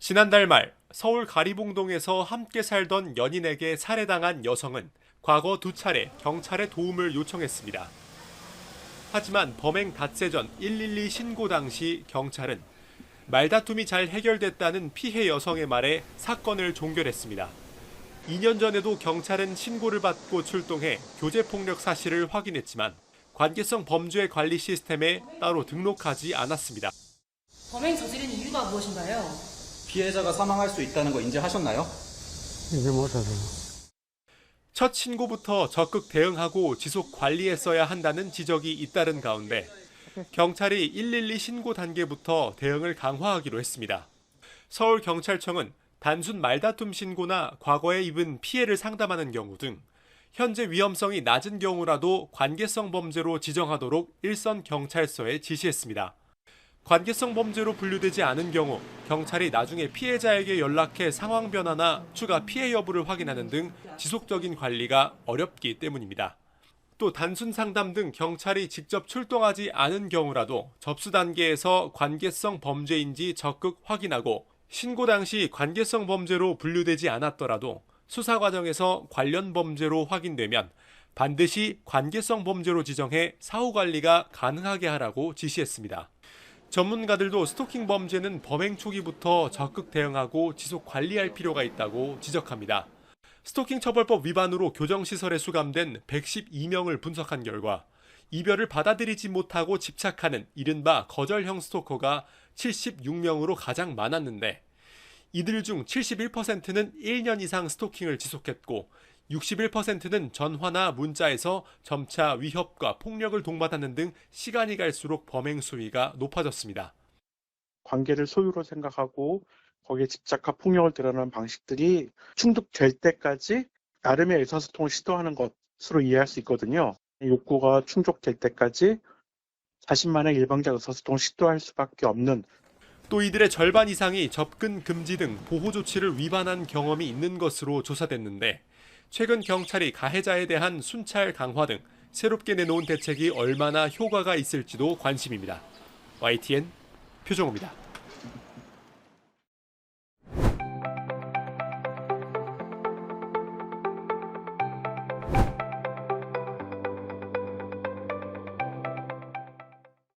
지난달 말 서울 가리봉동에서 함께 살던 연인에게 살해당한 여성은 과거 2차례 경찰에 도움을 요청했습니다. 하지만 범행 닷새 전 112 신고 당시 경찰은 말다툼이 잘 해결됐다는 피해 여성의 말에 사건을 종결했습니다. 2년 전에도 경찰은 신고를 받고 출동해 교제폭력 사실을 확인했지만 관계성 범죄 관리 시스템에 따로 등록하지 않았습니다. 범행 저지른 이유가 무엇인가요? 피해자가 사망할 수 있다는 거 인지하셨나요? 이제 못하세요. 첫 신고부터 적극 대응하고 지속 관리했어야 한다는 지적이 잇따른 가운데 경찰이 112 신고 단계부터 대응을 강화하기로 했습니다. 서울경찰청은 단순 말다툼 신고나 과거에 입은 피해를 상담하는 경우 등 현재 위험성이 낮은 경우라도 관계성 범죄로 지정하도록 일선 경찰서에 지시했습니다. 관계성 범죄로 분류되지 않은 경우 경찰이 나중에 피해자에게 연락해 상황 변화나 추가 피해 여부를 확인하는 등 지속적인 관리가 어렵기 때문입니다. 또 단순 상담 등 경찰이 직접 출동하지 않은 경우라도 접수 단계에서 관계성 범죄인지 적극 확인하고 신고 당시 관계성 범죄로 분류되지 않았더라도 수사 과정에서 관련 범죄로 확인되면 반드시 관계성 범죄로 지정해 사후 관리가 가능하게 하라고 지시했습니다. 전문가들도 스토킹 범죄는 범행 초기부터 적극 대응하고 지속 관리할 필요가 있다고 지적합니다. 스토킹 처벌법 위반으로 교정시설에 수감된 112명을 분석한 결과 이별을 받아들이지 못하고 집착하는 이른바 거절형 스토커가 76명으로 가장 많았는데 이들 중 71%는 1년 이상 스토킹을 지속했고 61%는 전화나 문자에서 점차 위협과 폭력을 동반하는 등 시간이 갈수록 범행 수위가 높아졌습니다. 관계를 소유로 생각하고 거기에 집착과 폭력을 드러내는 방식들이 충족될 때까지 나름의 의사소통을 시도하는 것으로 이해할 수 있거든요. 욕구가 충족될 때까지 자신만의 일방적 의사소통을 시도할 수밖에 없는. 또 이들의 절반 이상이 접근 금지 등 보호 조치를 위반한 경험이 있는 것으로 조사됐는데 최근 경찰이 가해자에 대한 순찰 강화 등 새롭게 내놓은 대책이 얼마나 효과가 있을지도 관심입니다. YTN 표정호입니다.